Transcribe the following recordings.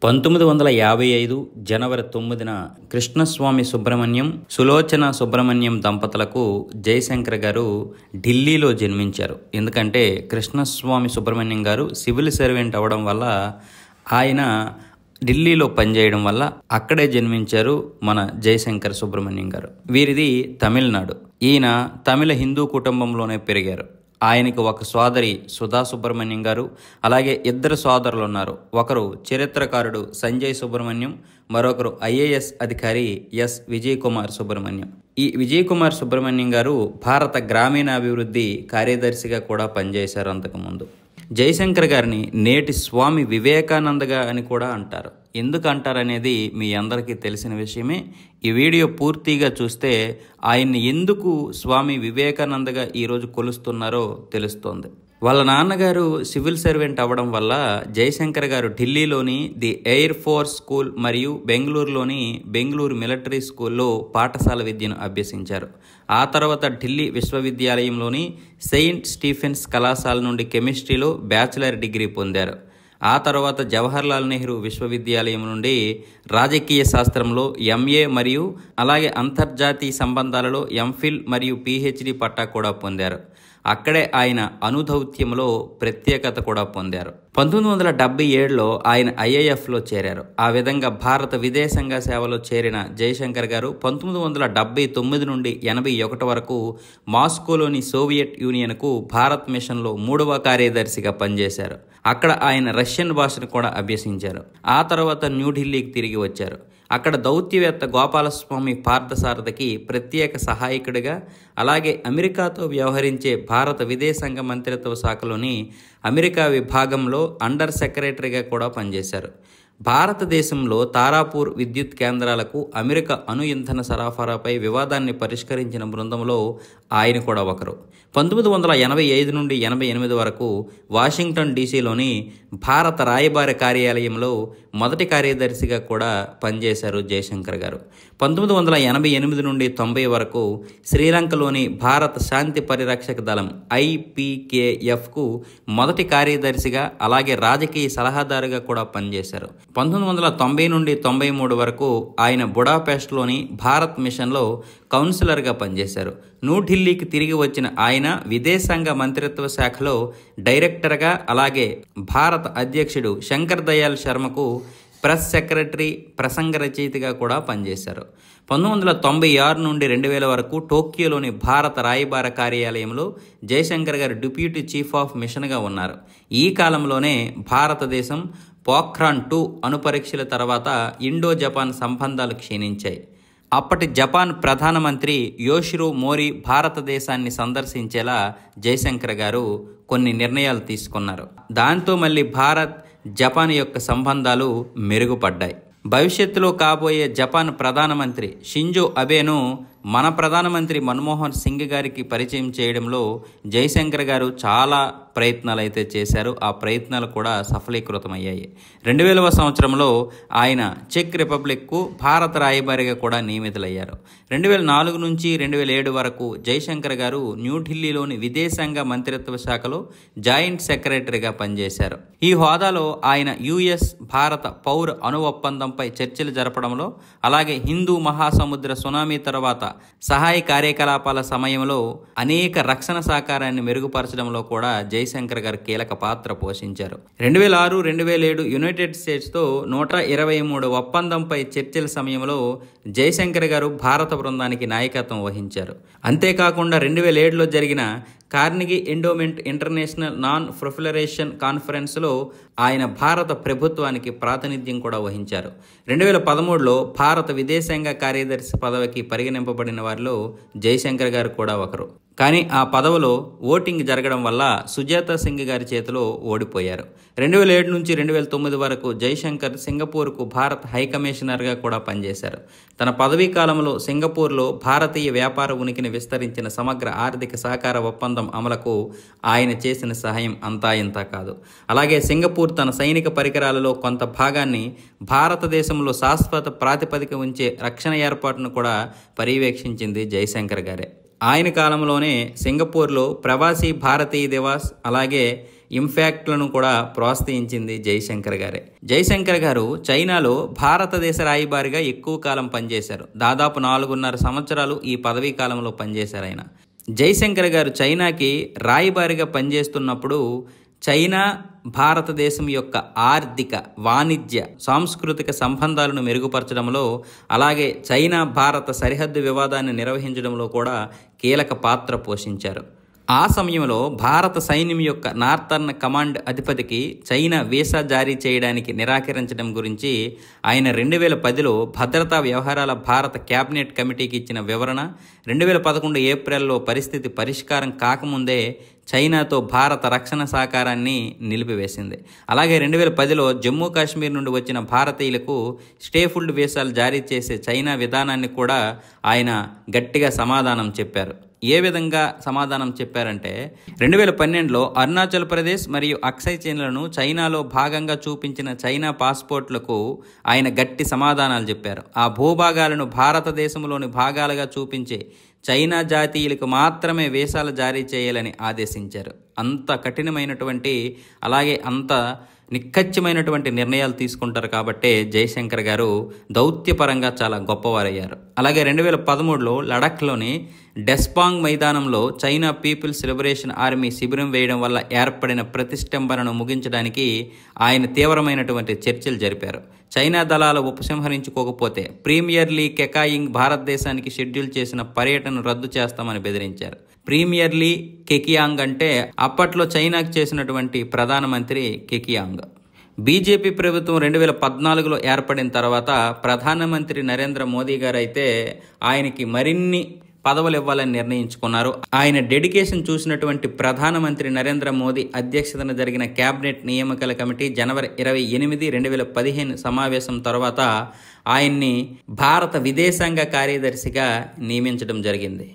1955 జనవరి 9న కృష్ణస్వామి సుబ్రహ్మణ్యం, సులోచన సుబ్రహ్మణ్యం దంపతులకు జయశంకర్ గారు ఢిల్లీలో జన్మించారు. ఎందుకంటే కృష్ణస్వామి సుబ్రహ్మణ్యం గారు సివిల్ సర్వెంట్ అవ్వడం వల్ల, ఆయన ఢిల్లీలో పనిచేయడం వల్ల అక్కడే జన్మించారు మన జయశంకర్ సుబ్రహ్మణ్యం గారు. వీరిది తమిళనాడు. ఈయన తమిళ హిందూ కుటుంబంలోనే పెరిగారు. ఆయనకు ఒక సోదరి సుధా సుబ్రహ్మణ్యం గారు, అలాగే ఇద్దరు సోదరులు ఉన్నారు. ఒకరు చరిత్రకారుడు సంజయ్ సుబ్రహ్మణ్యం, మరొకరు ఐఏఎస్ అధికారి ఎస్ విజయ్ కుమార్ సుబ్రహ్మణ్యం. ఈ విజయ్ కుమార్ సుబ్రహ్మణ్యం గారు భారత గ్రామీణాభివృద్ధి కార్యదర్శిగా కూడా పనిచేశారు అంతకుముందు. జయశంకర్ గారిని నేటి స్వామి వివేకానందగా అని కూడా అంటారు. ఎందుకు అంటారనేది మీ అందరికీ తెలిసిన విషయమే. ఈ వీడియో పూర్తిగా చూస్తే ఆయన్ని ఎందుకు స్వామి వివేకానందగా ఈరోజు కొలుస్తున్నారో తెలుస్తోంది. వాళ్ళ నాన్నగారు సివిల్ సర్వెంట్ అవ్వడం వల్ల జయశంకర్ గారు ఢిల్లీలోని ది ఎయిర్ ఫోర్స్ స్కూల్ మరియు బెంగళూరులోని బెంగళూరు మిలిటరీ స్కూల్లో పాఠశాల విద్యను అభ్యసించారు. ఆ తర్వాత ఢిల్లీ విశ్వవిద్యాలయంలోని సెయింట్ స్టీఫెన్స్ కళాశాల నుండి కెమిస్ట్రీలో బ్యాచిలర్ డిగ్రీ పొందారు. ఆ తర్వాత జవహర్లాల్ నెహ్రూ విశ్వవిద్యాలయం నుండి రాజకీయ శాస్త్రంలో ఎంఏ మరియు అలాగే అంతర్జాతీయ సంబంధాలలో ఎంఫిల్ మరియు పిహెచ్డి పట్టా కూడా పొందారు. అక్కడే ఆయన అనుదౌత్యంలో ప్రత్యేకత కూడా పొందారు. 1977లో ఆయన ఐఏఎఫ్లో చేరారు. ఆ విధంగా భారత విదేశాంగ సేవలో చేరిన జయశంకర్ గారు 1979 నుండి 81 వరకు మాస్కోలోని సోవియట్ యూనియన్కు భారత్ మిషన్లో 3వ కార్యదర్శిగా పనిచేశారు. అక్కడ ఆయన రష్యన్ భాషను కూడా అభ్యసించారు. ఆ తర్వాత న్యూఢిల్లీకి తిరిగి వచ్చారు. అక్కడ దౌత్యవేత్త గోపాలస్వామి పార్థసారథికి ప్రత్యేక సహాయకుడిగా, అలాగే అమెరికాతో వ్యవహరించే భారత విదేశాంగ మంత్రిత్వ శాఖలోని అమెరికా విభాగంలో అండర్ సెక్రటరీగా కూడా పనిచేశారు. భారతదేశంలో తారాపూర్ విద్యుత్ కేంద్రాలకు అమెరికా అణు ఇంధన సరఫరాపై వివాదాన్ని పరిష్కరించిన బృందంలో ఆయన కూడా ఒకరు. 1985 నుండి 88 వరకు వాషింగ్టన్ డీసీలోని భారత రాయబార కార్యాలయంలో మొదటి కార్యదర్శిగా కూడా పనిచేశారు జయశంకర్ గారు. 1988 నుండి 90 వరకు శ్రీలంకలోని భారత శాంతి పరిరక్షక దళం IPKFకు మొదటి కార్యదర్శిగా, అలాగే రాజకీయ సలహాదారుగా కూడా పనిచేశారు. 1990 నుండి 93 వరకు ఆయన బుడాపెస్ట్లోని భారత్ మిషన్లో కౌన్సిలర్గా పనిచేశారు. న్యూఢిల్లీకి తిరిగి వచ్చిన ఆయన విదేశాంగ మంత్రిత్వ శాఖలో డైరెక్టర్గా, అలాగే భారత అధ్యక్షుడు శంకర్ దయాళ్ శర్మకు ప్రెస్ సెక్రటరీ, ప్రసంగ రచయితగా కూడా పనిచేశారు. 1996 నుండి 2000 వరకు టోక్యోలోని భారత రాయబార కార్యాలయంలో జయశంకర్ గారు డిప్యూటీ చీఫ్ ఆఫ్ మిషన్గా ఉన్నారు. ఈ కాలంలోనే భారతదేశం పోఖ్రాన్ 2 అణుపరీక్షల తర్వాత ఇండో జపాన్ సంబంధాలు క్షీణించాయి. అప్పటి జపాన్ ప్రధానమంత్రి యోషిరో మోరి భారతదేశాన్ని సందర్శించేలా జయశంకర్ గారు కొన్ని నిర్ణయాలు తీసుకున్నారు. దాంతో మళ్ళీ భారత్ జపాన్ యొక్క సంబంధాలు మెరుగుపడ్డాయి. భవిష్యత్తులో కాబోయే జపాన్ ప్రధానమంత్రి షింజో అబేను మన ప్రధానమంత్రి మన్మోహన్ సింగ్ గారికి పరిచయం చేయడంలో జయశంకర్ గారు చాలా ప్రయత్నాలు అయితే చేశారు. ఆ ప్రయత్నాలు కూడా సఫలీకృతమయ్యాయి. 2000వ సంవత్సరంలో ఆయన చెక్ రిపబ్లిక్కు భారత రాయబారిగా కూడా నియమితులయ్యారు. 2004 నుంచి 2007 వరకు జయశంకర్ గారు న్యూఢిల్లీలోని విదేశాంగ మంత్రిత్వ శాఖలో జాయింట్ సెక్రటరీగా పనిచేశారు. ఈ హోదాలో ఆయన యుఎస్ భారత పౌర అణు ఒప్పందంపై చర్చలు జరపడంలో, అలాగే హిందూ మహాసముద్ర సునామీ తర్వాత సహాయ కార్యకలాపాల సమయంలో అనేక రక్షణ సహకారాన్ని మెరుగుపరచడంలో కూడా జయశంకర్ గారు కీలక పాత్ర పోషించారు. 2006-2007 యునైటెడ్ స్టేట్స్తో 123 ఒప్పందంపై చర్చల సమయంలో జయశంకర్ గారు భారత బృందానికి నాయకత్వం వహించారు. అంతేకాకుండా 2007లో జరిగిన కార్నిగీ ఎండోమెంట్ ఇంటర్నేషనల్ నాన్ ప్రొఫిలరేషన్ కాన్ఫరెన్స్లో ఆయన భారత ప్రభుత్వానికి ప్రాతినిధ్యం కూడా వహించారు. 2013లో భారత విదేశాంగ కార్యదర్శి పదవికి పరిగణింపబడిన వారిలో జయశంకర్ గారు కూడా ఒకరు. కానీ ఆ పదవిలో ఓటింగ్ జరగడం వల్ల సుజాతా సింగ్ గారి చేతిలో ఓడిపోయారు. 2007 నుంచి 2009 వరకు జయశంకర్ సింగపూర్కు భారత హైకమిషనర్గా కూడా పనిచేశారు. తన పదవీ కాలంలో సింగపూర్లో భారతీయ వ్యాపార ఉనికిని విస్తరించిన సమగ్ర ఆర్థిక సహకార ఒప్పందం అమలుకు ఆయన చేసిన సహాయం అంతా ఇంతా కాదు. అలాగే సింగపూర్ తన సైనిక పరికరాలలో కొంత భాగాన్ని భారతదేశంలో శాశ్వత ప్రాతిపదిక ఉంచే రక్షణ ఏర్పాటును కూడా పర్యవేక్షించింది జయశంకర్ గారే. ఆయన కాలంలోనే సింగపూర్లో ప్రవాసీ భారతీయ దివాస్, అలాగే ఇంపాక్ట్లను కూడా ప్రోత్సహించింది జయశంకర్ గారే. జయశంకర్ గారు చైనాలో భారతదేశ రాయబారిగా ఎక్కువ కాలం పనిచేశారు. దాదాపు 4.5 సంవత్సరాలు ఈ పదవీ కాలంలో పనిచేశారు ఆయన. జయశంకర్ గారు చైనాకి రాయబారిగా పనిచేస్తున్నప్పుడు చైనా భారతదేశం యొక్క ఆర్థిక, వాణిజ్య, సాంస్కృతిక సంబంధాలను మెరుగుపరచడంలో, అలాగే చైనా భారత సరిహద్దు వివాదాన్ని నిర్వహించడంలో కూడా కీలక పాత్ర పోషించారు. ఆ సమయంలో భారత సైన్యం యొక్క నార్థర్న్ కమాండ్ అధిపతికి చైనా వీసా జారీ చేయడానికి నిరాకరించడం గురించి ఆయన 2010లో భద్రతా వ్యవహారాల భారత కేబినెట్ కమిటీకి ఇచ్చిన వివరణ 2011 ఏప్రిల్లో పరిస్థితి పరిష్కారం కాకముందే చైనాతో భారత రక్షణ సహకారాన్ని నిలిపివేసింది. అలాగే 2010లో జమ్మూ కాశ్మీర్ నుండి వచ్చిన భారతీయులకు స్టేఫుల్డ్ వీసాలు జారీ చేసే చైనా విధానాన్ని కూడా ఆయన గట్టిగా సమాధానం చెప్పారు. ఏ విధంగా సమాధానం చెప్పారంటే 2012లో అరుణాచల్ ప్రదేశ్ మరియు అక్సై చైన్లను చైనాలో భాగంగా చూపించిన చైనా పాస్పోర్ట్లకు ఆయన గట్టి సమాధానాలు చెప్పారు. ఆ భూభాగాలను భారతదేశంలోని భాగాలుగా చూపించే చైనా జాతీయులకు మాత్రమే వీసాలు జారీ చేయాలని ఆదేశించారు. అంత కఠినమైనటువంటి, అలాగే అంత నిక్కచ్చిమైనటువంటి నిర్ణయాలు తీసుకుంటారు కాబట్టే జయశంకర్ గారు దౌత్యపరంగా చాలా గొప్పవారయ్యారు. అలాగే 2013లో లడఖ్లోని డెస్పాంగ్ మైదానంలో చైనా పీపుల్స్ లిబరేషన్ ఆర్మీ శిబిరం వేయడం వల్ల ఏర్పడిన ప్రతిష్టంభనను ముగించడానికి ఆయన తీవ్రమైనటువంటి చర్చలు జరిపారు. చైనా దళాలు ఉపసంహరించుకోకపోతే ప్రీమియర్ లీగ్ కెకాయింగ్ భారతదేశానికి షెడ్యూల్ చేసిన పర్యటనను రద్దు చేస్తామని బెదిరించారు. ప్రీమియర్ లీగ్ కెకియాంగ్ అంటే అప్పట్లో చైనాకు చేసినటువంటి ప్రధానమంత్రి కెకియాంగ్. బీజేపీ ప్రభుత్వం 2014లో ఏర్పడిన తర్వాత ప్రధానమంత్రి నరేంద్ర మోదీ గారు అయితే ఆయనకి మరిన్ని పదవులు ఇవ్వాలని నిర్ణయించుకున్నారు. ఆయన డెడికేషన్ చూసినటువంటి ప్రధానమంత్రి నరేంద్ర మోదీ అధ్యక్షతన జరిగిన కేబినెట్ నియామకాల కమిటీ జనవరి 28, 2015 సమావేశం తర్వాత ఆయన్ని భారత విదేశాంగ కార్యదర్శిగా నియమించడం జరిగింది.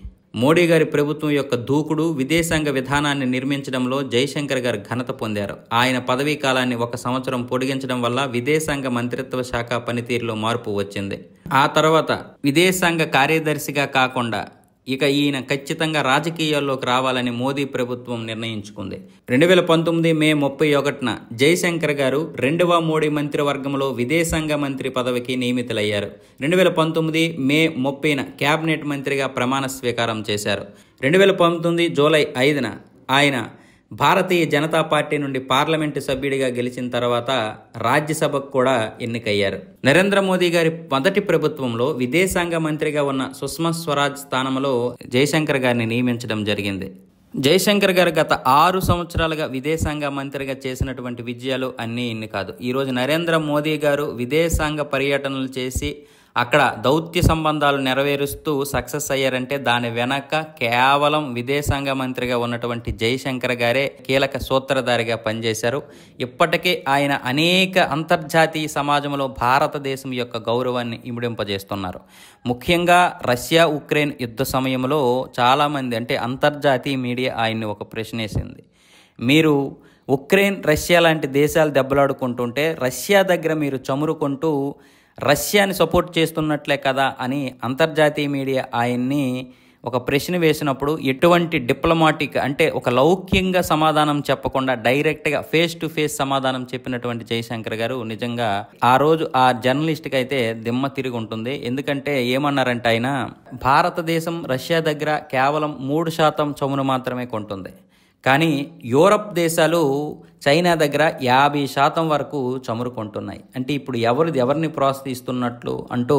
మోడీ గారి ప్రభుత్వం యొక్క దూకుడు విదేశాంగ విధానాన్ని నిర్మించడంలో జయశంకర్ గారు ఘనత పొందారు. ఆయన పదవీ కాలాన్ని 1 సంవత్సరం పొడిగించడం వల్ల విదేశాంగ మంత్రిత్వ శాఖ పనితీరులో మార్పు వచ్చింది. ఆ తర్వాత విదేశాంగ కార్యదర్శిగా కాకుండా ఇక ఈయన ఖచ్చితంగా రాజకీయాల్లోకి రావాలని మోదీ ప్రభుత్వం నిర్ణయించుకుంది. 2019 మే 31న జయశంకర్ గారు 2వ మోడీ మంత్రివర్గంలో విదేశాంగ మంత్రి పదవికి నియమితులయ్యారు. 2019 మే 30న కేబినెట్ మంత్రిగా ప్రమాణ స్వీకారం చేశారు. 2019 జూలై 5న ఆయన భారతీయ జనతా పార్టీ నుండి పార్లమెంటు సభ్యుడిగా గెలిచిన తర్వాత రాజ్యసభకు కూడా ఎన్నికయ్యారు. నరేంద్ర మోదీ గారి మొదటి ప్రభుత్వంలో విదేశాంగ మంత్రిగా ఉన్న సుష్మా స్వరాజ్ స్థానంలో జయశంకర్ గారిని నియమించడం జరిగింది. జయశంకర్ గారు గత 6 సంవత్సరాలుగా విదేశాంగ మంత్రిగా చేసినటువంటి విజయాలు అన్నీ ఇన్ని కాదు. ఈరోజు నరేంద్ర మోదీ గారు విదేశాంగ పర్యటనలు చేసి అక్కడ దౌత్య సంబంధాలు నెరవేరుస్తూ సక్సెస్ అయ్యారంటే దాని వెనక కేవలం విదేశాంగ మంత్రిగా ఉన్నటువంటి జయశంకర్ గారే కీలక సూత్రధారిగా పనిచేశారు. ఇప్పటికే ఆయన అనేక అంతర్జాతీయ సమాజంలో భారతదేశం యొక్క గౌరవాన్ని ఇమిడింపజేస్తున్నారు. ముఖ్యంగా రష్యా ఉక్రెయిన్ యుద్ధ సమయంలో చాలామంది అంటే అంతర్జాతీయ మీడియా ఆయన్ని ఒక ప్రశ్న వేసింది. మీరు ఉక్రెయిన్, రష్యా లాంటి దేశాలు దెబ్బలాడుకుంటుంటే రష్యా దగ్గర మీరు చమురుకుంటూ రష్యాని సపోర్ట్ చేస్తున్నట్లే కదా అని అంతర్జాతీయ మీడియా ఆయన్ని ఒక ప్రశ్న వేసినప్పుడు ఎటువంటి డిప్లొమాటిక్ అంటే ఒక లౌక్యంగా సమాధానం చెప్పకుండా డైరెక్ట్గా ఫేస్ టు ఫేస్ సమాధానం చెప్పినటువంటి జయశంకర్ గారు నిజంగా ఆ రోజు ఆ జర్నలిస్ట్కి అయితే దిమ్మ తిరిగి ఉంటుంది. ఎందుకంటే ఏమన్నారంటే ఆయన భారతదేశం రష్యా దగ్గర కేవలం 3% చమురు మాత్రమే కొంటుంది, కానీ యూరప్ దేశాలు చైనా దగ్గర 50% వరకు చమురు కొంటున్నాయి. అంటే ఇప్పుడు ఎవరిని ప్రోత్సహిస్తున్నట్లు అంటూ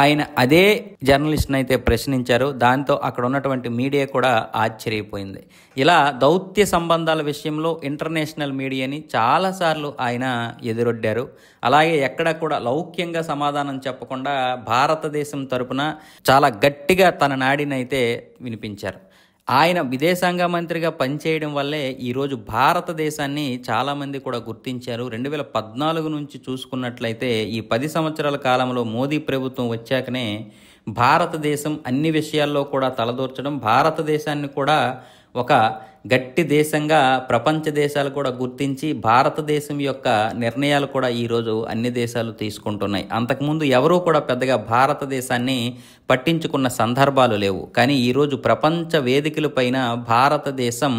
ఆయన అదే జర్నలిస్ట్ని అయితే ప్రశ్నించారు. దాంతో అక్కడ ఉన్నటువంటి మీడియా కూడా ఆశ్చర్యపోయింది. ఇలా దౌత్య సంబంధాల విషయంలో ఇంటర్నేషనల్ మీడియాని చాలాసార్లు ఆయన ఎదురొడ్డారు. అలాగే ఎక్కడ కూడా లౌక్యంగా సమాధానం చెప్పకుండా భారతదేశం తరపున చాలా గట్టిగా తన నాడినైతే వినిపించారు. ఆయన విదేశాంగ మంత్రిగా పనిచేయడం వల్లే ఈరోజు భారతదేశాన్ని చాలామంది కూడా గుర్తించారు. 2014 నుంచి చూసుకున్నట్లయితే ఈ 10 సంవత్సరాల కాలంలో మోదీ ప్రభుత్వం వచ్చాకనే భారతదేశం అన్ని విషయాల్లో కూడా తలదూర్చడం, భారతదేశాన్ని కూడా ఒక గట్టి దేశంగా ప్రపంచ దేశాలు కూడా గుర్తించి భారతదేశం యొక్క నిర్ణయాలు కూడా ఈరోజు అన్ని దేశాలు తీసుకుంటున్నాయి. అంతకుముందు ఎవరూ కూడా పెద్దగా భారతదేశాన్ని పట్టించుకున్న సందర్భాలు లేవు. కానీ ఈరోజు ప్రపంచ వేదికల పైన భారతదేశం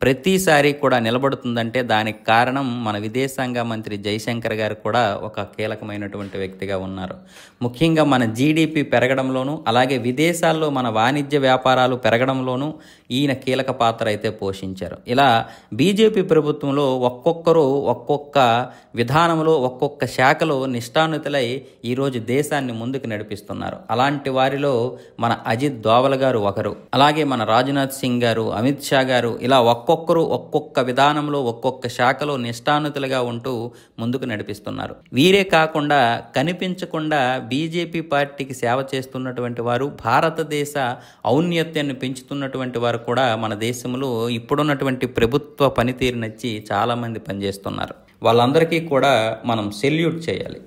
ప్రతిసారి కూడా నిలబడుతుందంటే దానికి కారణం మన విదేశాంగ మంత్రి జయశంకర్ గారు కూడా ఒక కీలకమైనటువంటి వ్యక్తిగా ఉన్నారు. ముఖ్యంగా మన జీడిపి పెరగడంలోనూ అలాగే విదేశాల్లో మన వాణిజ్య వ్యాపారాలు పెరగడంలోనూ ఈయన కీలక పాత్ర అయితే పోషించారు. ఇలా బీజేపీ ప్రభుత్వంలో ఒక్కొక్కరు ఒక్కొక్క విధానంలో ఒక్కొక్క శాఖలో నిష్ఠానుతులై ఈరోజు దేశాన్ని ముందుకు నడిపిస్తున్నారు. అలాంటి వారిలో మన అజిత్ దోవల్ గారు ఒకరు, అలాగే మన రాజ్నాథ్ సింగ్ గారు, అమిత్ షా గారు, ఇలా ఒక్కొక్కరు ఒక్కొక్క విధానంలో ఒక్కొక్క శాఖలో నిష్ఠానుతులుగా ఉంటూ ముందుకు నడిపిస్తున్నారు. వీరే కాకుండా కనిపించకుండా బీజేపీ పార్టీకి సేవ చేస్తున్నటువంటి వారు, భారతదేశ ఔన్నత్యాన్ని పెంచుతున్నటువంటి వారు కూడా మన దేశంలో ఇప్పుడున్నటువంటి ప్రభుత్వ పనితీరు నచ్చి చాలామంది పనిచేస్తున్నారు. వాళ్ళందరికీ కూడా మనం సెల్యూట్ చేయాలి.